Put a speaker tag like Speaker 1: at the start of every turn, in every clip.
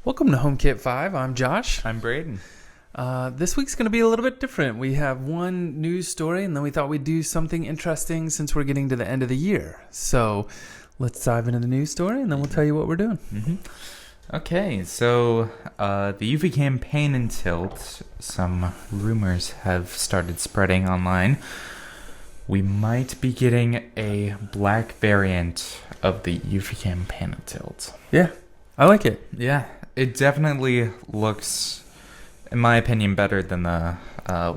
Speaker 1: Welcome to HomeKit 5. I'm Josh.
Speaker 2: I'm Brayden.
Speaker 1: This week's going to be a little bit different. We have one news story, and then we thought we'd do something interesting since we're getting to the end of the year. So let's dive into the news story, and then we'll tell you what we're doing.
Speaker 2: Mm-hmm. Okay, so the Yuffie Cam pain and tilt, some rumors have started spreading online. We might be getting a black variant of the Eufy Cam pan and tilt.
Speaker 1: Yeah, I like it.
Speaker 2: Yeah, it definitely looks, in my opinion, better than the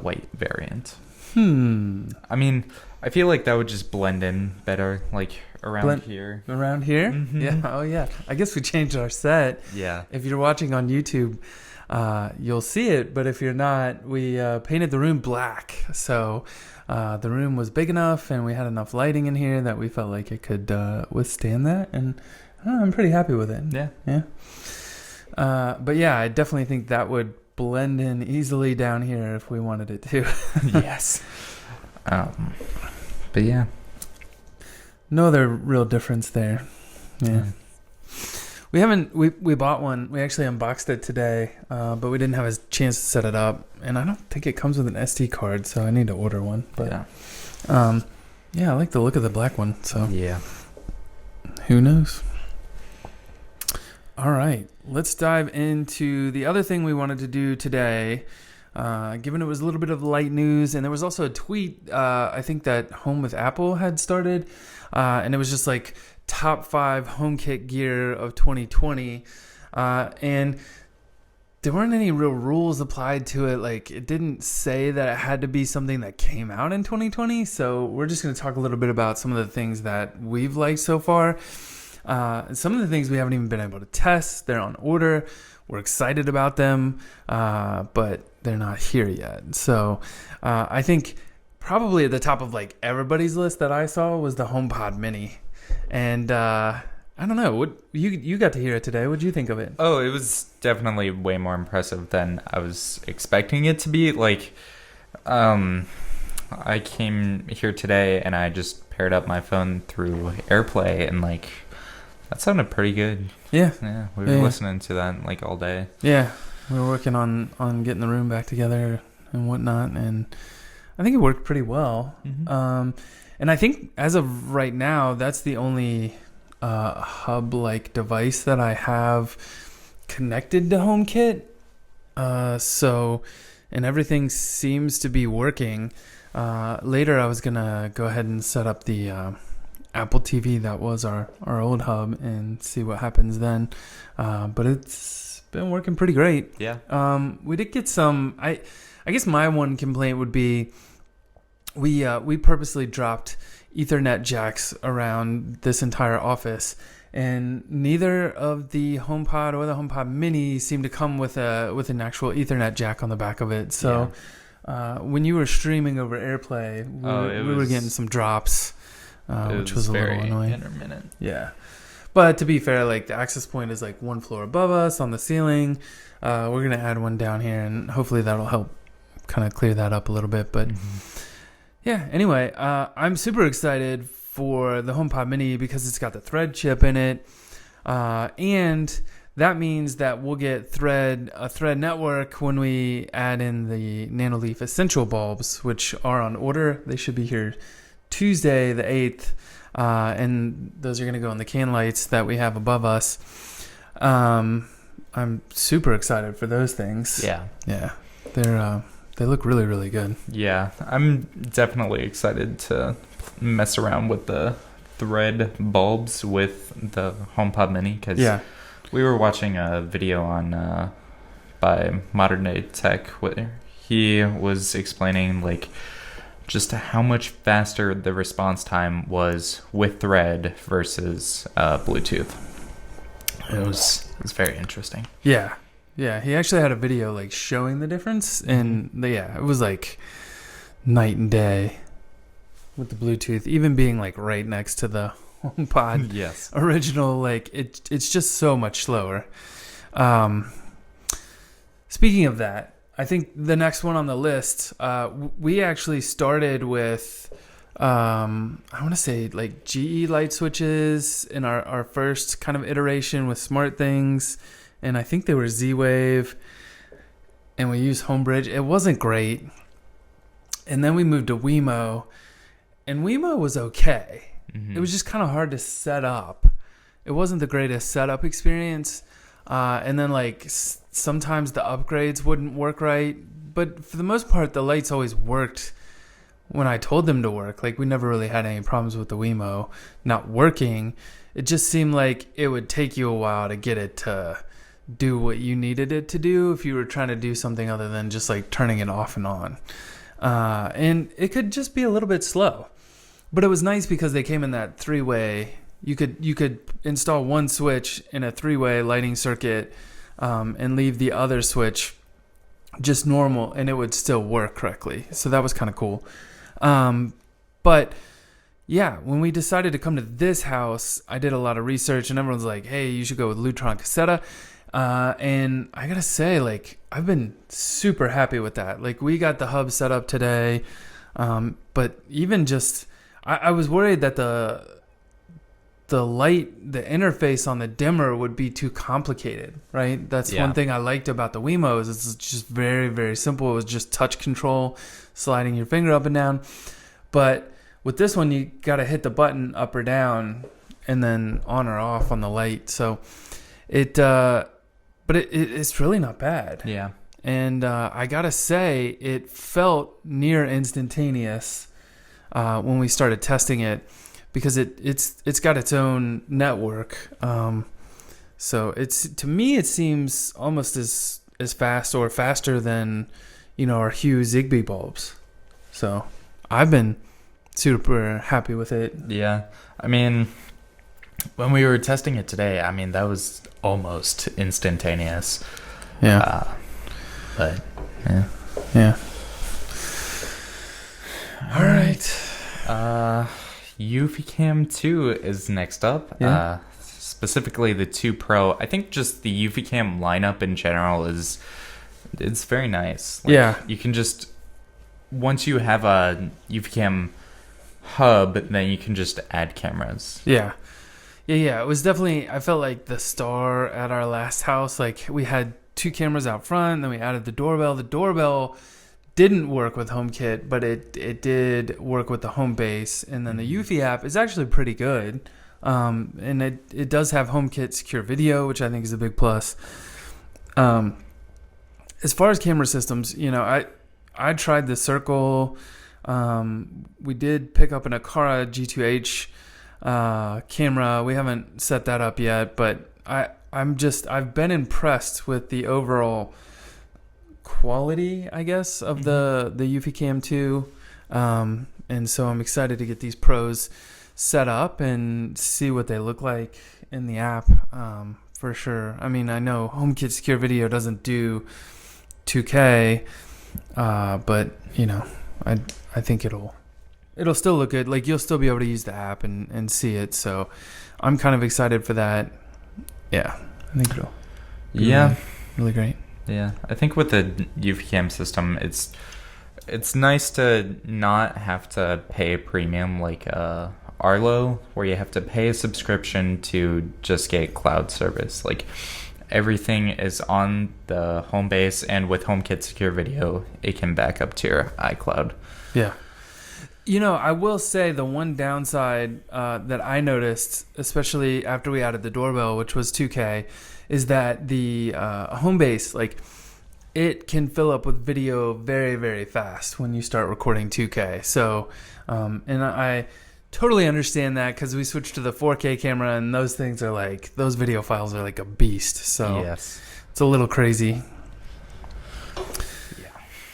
Speaker 2: white variant. I mean, I feel like that would just blend in better, like around here.
Speaker 1: Around here?
Speaker 2: Mm-hmm.
Speaker 1: Yeah. Oh, yeah. I guess we changed our set.
Speaker 2: Yeah.
Speaker 1: If you're watching on YouTube, you'll see it. But if you're not, we painted the room black. So the room was big enough and we had enough lighting in here that we felt like it could withstand that. And I don't know, I'm pretty happy with it.
Speaker 2: Yeah.
Speaker 1: Yeah. But yeah, I definitely think that would blend in easily down here if we wanted it to.
Speaker 2: Yes. But yeah.
Speaker 1: No other real difference there. Yeah. We bought one. We actually unboxed it today, but we didn't have a chance to set it up. And I don't think it comes with an SD card, so I need to order one. But yeah, I like the look of the black one. So
Speaker 2: yeah.
Speaker 1: Who knows? All right, let's dive into the other thing we wanted to do today. Given it was a little bit of light news, and there was also a tweet, I think that Home with Apple had started, and it was just like top 5 HomeKit gear of 2020, and there weren't any real rules applied to it. Like, it didn't say that it had to be something that came out in 2020, so we're just going to talk a little bit about some of the things that we've liked so far. Some of the things we haven't even been able to test. They're on order. We're excited about them, but they're not here yet. So I think probably at the top of like everybody's list that I saw was the HomePod Mini. And I don't know. What you got to hear it today. What did you think of it?
Speaker 2: Oh, it was definitely way more impressive than I was expecting it to be. Like, I came here today and I just paired up my phone through AirPlay and like that sounded pretty good.
Speaker 1: Yeah.
Speaker 2: Yeah, we were listening to that like all day.
Speaker 1: Yeah, we were working on getting the room back together and whatnot, and I think it worked pretty well.
Speaker 2: Mm-hmm.
Speaker 1: And I think as of right now, that's the only hub-like device that I have connected to HomeKit. So, and everything seems to be working. Later, I was gonna go ahead and set up the Apple TV that was our old hub and see what happens then. But it's been working pretty great.
Speaker 2: Yeah.
Speaker 1: We did get some. I guess my one complaint would be we purposely dropped Ethernet jacks around this entire office, and neither of the HomePod or the HomePod Mini seemed to come with an actual Ethernet jack on the back of it. So when you were streaming over AirPlay, we were getting some drops. Which was a little annoying.
Speaker 2: Intermittent.
Speaker 1: Yeah. But to be fair, like the access point is like one floor above us on the ceiling. We're going to add one down here and hopefully that'll help kind of clear that up a little bit. But yeah, anyway, I'm super excited for the HomePod Mini because it's got the Thread chip in it. And that means that we'll get a Thread network when we add in the Nanoleaf Essential bulbs, which are on order. They should be here Tuesday the 8th, and those are going to go in the can lights that we have above us. I'm super excited for those things.
Speaker 2: Yeah.
Speaker 1: They look really, really good.
Speaker 2: Yeah, I'm definitely excited to mess around with the Thread bulbs with the HomePod Mini because we were watching a video on by Modern Day Tech where he was explaining like just how much faster the response time was with Thread versus Bluetooth. It was very interesting.
Speaker 1: Yeah. He actually had a video like showing the difference, and it was like night and day with the Bluetooth, even being like right next to the HomePod original. Like it's just so much slower. Speaking of that, I think the next one on the list, we actually started with, I want to say like GE light switches in our first kind of iteration with SmartThings. and I think they were Z-Wave, and we used Homebridge. It wasn't great. And then we moved to Wemo, and Wemo was okay. It was just kind of hard to set up. It wasn't the greatest setup experience. And then like sometimes the upgrades wouldn't work right. But for the most part, the lights always worked when I told them to work. Like we never really had any problems with the Wemo not working. It just seemed like it would take you a while to get it to do what you needed it to do if you were trying to do something other than just like turning it off and on. And it could just be a little bit slow. But it was nice because they came in that three-way. You could install one switch in a three-way lighting circuit and leave the other switch just normal, and it would still work correctly. So that was kind of cool. But yeah, when we decided to come to this house, I did a lot of research, and everyone's like, hey, you should go with Lutron Cassetta. And I gotta say, like, I've been super happy with that. Like, we got the hub set up today, but even just... I was worried that the light, the interface on the dimmer would be too complicated, right? That's one thing I liked about the Wemo is it's just very, very simple. It was just touch control, sliding your finger up and down. But with this one, you got to hit the button up or down and then on or off on the light. So it's really not bad.
Speaker 2: Yeah.
Speaker 1: And I got to say, it felt near instantaneous when we started testing it, because it's got its own network. So to me it seems almost as fast or faster than our Hue Zigbee bulbs. So I've been super happy with it.
Speaker 2: Yeah, I mean, when we were testing it today, I mean that was almost instantaneous.
Speaker 1: Yeah.
Speaker 2: But
Speaker 1: yeah. All right.
Speaker 2: Yuffie Cam 2 is next up.
Speaker 1: Yeah.
Speaker 2: Specifically the 2 Pro. I think just the Yuffie Cam lineup in general it's very nice. Like,
Speaker 1: yeah.
Speaker 2: You can just, once you have a Yuffie Cam hub, then you can just add cameras.
Speaker 1: Yeah. It was definitely, I felt like the star at our last house. Like we had 2 cameras out front, then we added the doorbell. The doorbell didn't work with HomeKit, but it did work with the home base. And then the Eufy app is actually pretty good. And it does have HomeKit secure video, which I think is a big plus. As far as camera systems, I tried the Circle. We did pick up an Aqara G2H camera. We haven't set that up yet, but I've been impressed with the overall quality, I guess, of the Yuffie Cam 2, and so I'm excited to get these pros set up and see what they look like in the app, for sure. I mean, I know HomeKit Secure Video doesn't do 2K, but I think it'll still look good. Like you'll still be able to use the app and see it, so I'm kind of excited for that. Yeah, I think it'll be really great.
Speaker 2: Yeah, I think with the Yuffie Cam system, it's nice to not have to pay a premium like Arlo, where you have to pay a subscription to just get cloud service. Like everything is on the home base, and with HomeKit Secure Video, it can back up to your iCloud.
Speaker 1: Yeah. I will say the one downside that I noticed, especially after we added the doorbell, which was 2K, is that the home base, like, it can fill up with video very, very fast when you start recording 2K. So, and I totally understand that because we switched to the 4K camera, and those video files are like a beast. So
Speaker 2: yes,
Speaker 1: it's a little crazy.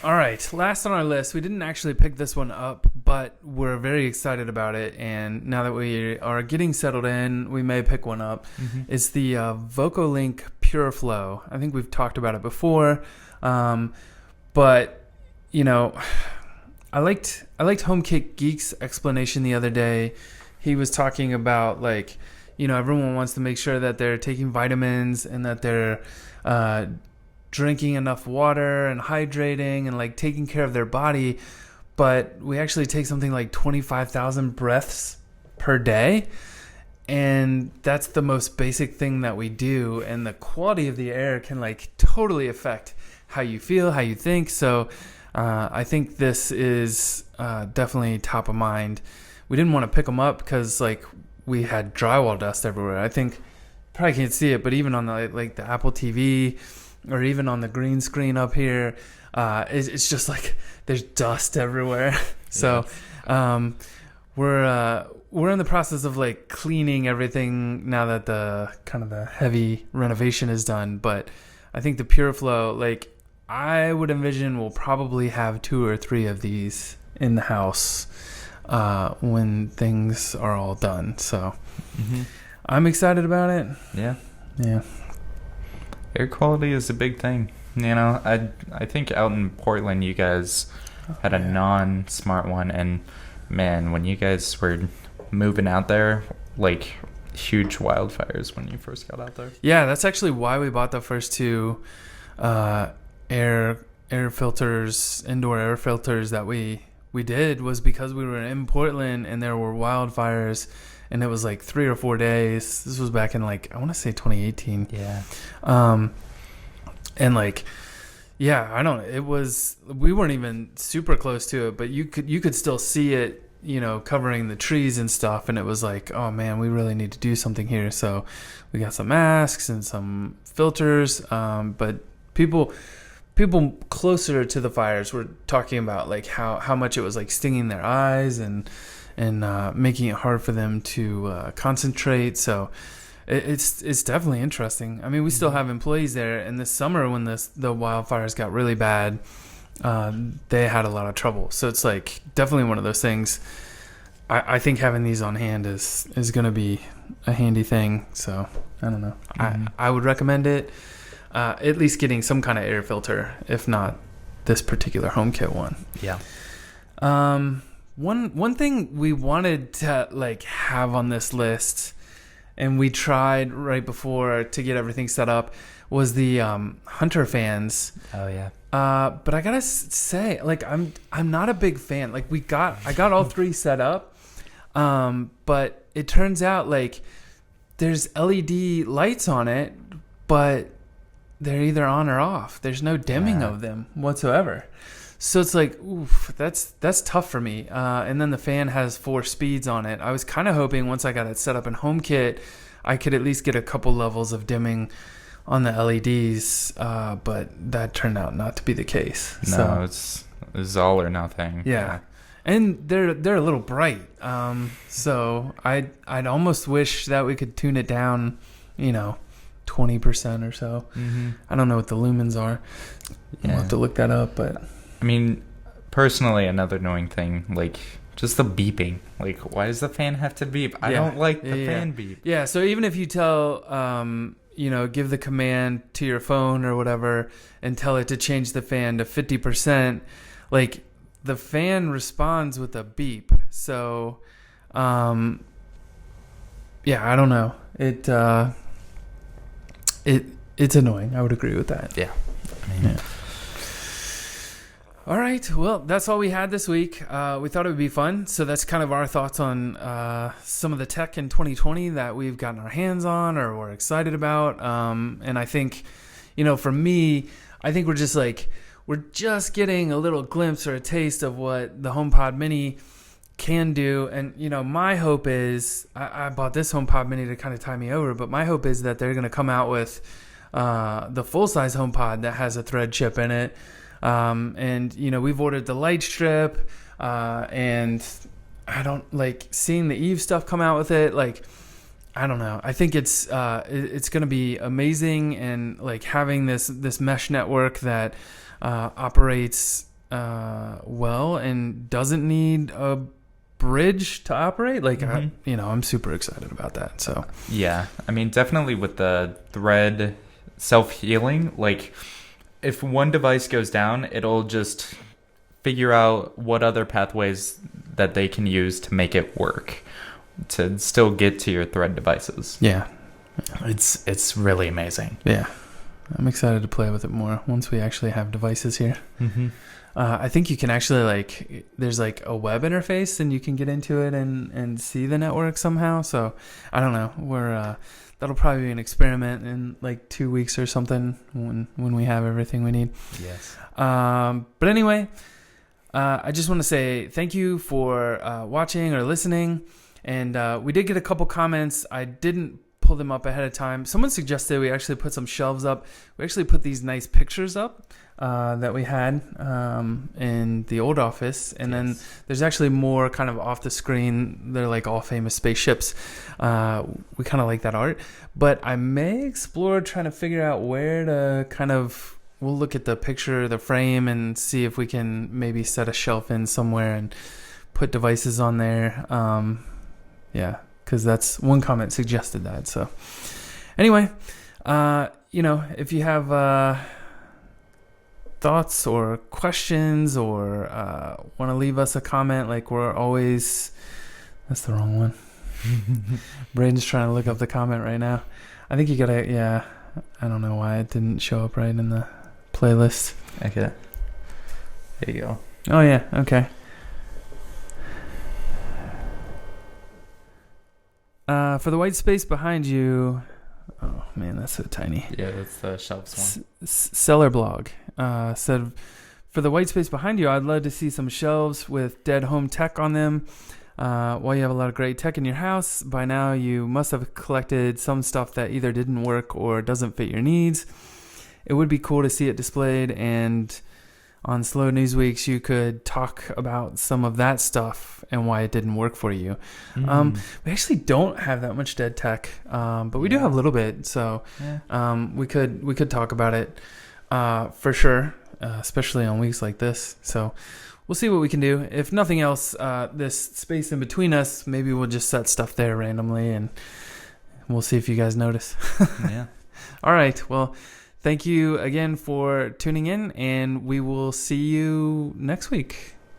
Speaker 1: All right, last on our list, we didn't actually pick this one up, but we're very excited about it, and now that we are getting settled in, we may pick one up. It's the VocoLink PureFlow. I think we've talked about it before, but I liked HomeKit Geek's explanation the other day. He was talking about everyone wants to make sure that they're taking vitamins and that they're drinking enough water and hydrating and taking care of their body, but we actually take something like 25,000 breaths per day, and that's the most basic thing that we do, and the quality of the air can like totally affect how you feel, how you think. So I think this is definitely top of mind. We didn't want to pick them up because like we had drywall dust everywhere. I think probably can't see it, but even on the like the Apple TV or even on the green screen up here, it's just like there's dust everywhere. So we're in the process of like cleaning everything now that the kind of the heavy renovation is done. But I think the PureFlow, like I would envision we'll probably have 2 or 3 of these in the house when things are all done. So I'm excited about it. Yeah.
Speaker 2: Air quality is a big thing. You know, I think out in Portland you guys had a non-smart one, and man, when you guys were moving out there, like huge wildfires when you first got out there.
Speaker 1: Yeah, that's actually why we bought the first 2 air filters, indoor air filters that we did, was because we were in Portland and there were wildfires, and it was like 3 or 4 days. This was back in like I want to say 2018.
Speaker 2: Yeah.
Speaker 1: And like, yeah, I don't know. It was, we weren't even super close to it, but you could still see it, you know, covering the trees and stuff. And it was like, oh man, we really need to do something here. So we got some masks and some filters. But people closer to the fires were talking about like how much it was like stinging their eyes and making it hard for them to concentrate. So it's definitely interesting. I mean, we still have employees there, and this summer when the wildfires got really bad, they had a lot of trouble. So it's like definitely one of those things. I think having these on hand is going to be a handy thing. So I don't know. I would recommend it. At least getting some kind of air filter, if not this particular HomeKit one.
Speaker 2: Yeah.
Speaker 1: One thing we wanted to like have on this list, and we tried right before to get everything set up, was the Hunter fans.
Speaker 2: Oh yeah.
Speaker 1: But I gotta say, like I'm not a big fan. Like I got all 3 set up, but it turns out like there's LED lights on it, but they're either on or off. There's no dimming of them whatsoever. So it's like, oof, that's tough for me. And then the fan has 4 speeds on it. I was kind of hoping once I got it set up in HomeKit, I could at least get a couple levels of dimming on the LEDs, but that turned out not to be the case.
Speaker 2: No, so, it's all or nothing.
Speaker 1: Yeah. And they're a little bright. So I'd almost wish that we could tune it down, 20% or so. I don't know what the lumens are. I'll have to look that up, but
Speaker 2: I mean, personally, another annoying thing, like just the beeping. Like, why does the fan have to beep? I don't like the fan beep.
Speaker 1: Yeah, so even if you tell, give the command to your phone or whatever and tell it to change the fan to 50%, like the fan responds with a beep. So, I don't know. It's annoying. I would agree with that.
Speaker 2: Yeah.
Speaker 1: All right. Well, that's all we had this week. We thought it would be fun. So that's kind of our thoughts on some of the tech in 2020 that we've gotten our hands on or we're excited about. And I think, for me, I think we're just getting a little glimpse or a taste of what the HomePod Mini can do. And, my hope is, I bought this HomePod Mini to kind of tie me over, but my hope is that they're going to come out with the full-size HomePod that has a Thread chip in it. And we've ordered the light strip, and I don't like seeing the Eve stuff come out with it. Like, I don't know. I think it's going to be amazing, and like having this mesh network that operates well and doesn't need a bridge to operate. Like, I'm super excited about that. So
Speaker 2: yeah, I mean, definitely with the Thread self-healing, like, if one device goes down, it'll just figure out what other pathways that they can use to make it work, to still get to your Thread devices.
Speaker 1: Yeah.
Speaker 2: It's really amazing.
Speaker 1: Yeah. I'm excited to play with it more once we actually have devices here.
Speaker 2: Mm-hmm.
Speaker 1: I think you can actually there's like a web interface and you can get into it and see the network somehow. So I don't know. That'll probably be an experiment in like 2 weeks or something when we have everything we need.
Speaker 2: Yes.
Speaker 1: But anyway, I just want to say thank you for watching or listening. And we did get a couple comments. I didn't pull them up ahead of time. Someone suggested we actually put some shelves up. We actually put these nice pictures up that we had in the old office. And then there's actually more kind of off the screen. They're like all famous spaceships. We kind of like that art. But I may explore trying to figure out where to we'll look at the picture, the frame, and see if we can maybe set a shelf in somewhere and put devices on there. Yeah. Because that's one comment suggested that. So anyway, if you have thoughts or questions or want to leave us a comment, we're always... That's the wrong one. Brayden's trying to look up the comment right now. I think you gotta... Yeah, I don't know why it didn't show up right in the playlist.
Speaker 2: Okay. There you go.
Speaker 1: Oh, yeah. Okay. For the white space behind you, oh man, that's so tiny.
Speaker 2: Yeah, that's the shelves one.
Speaker 1: Seller blog said, for the white space behind you, I'd love to see some shelves with dead home tech on them. While you have a lot of great tech in your house, by now you must have collected some stuff that either didn't work or doesn't fit your needs. It would be cool to see it displayed, and on slow news weeks, you could talk about some of that stuff and why it didn't work for you. We actually don't have that much dead tech, but we do have a little bit. So we could talk about it for sure, especially on weeks like this. So we'll see what we can do. If nothing else, this space in between us, maybe we'll just set stuff there randomly, and we'll see if you guys notice.
Speaker 2: Yeah.
Speaker 1: All right. Well, thank you again for tuning in, and we will see you next week.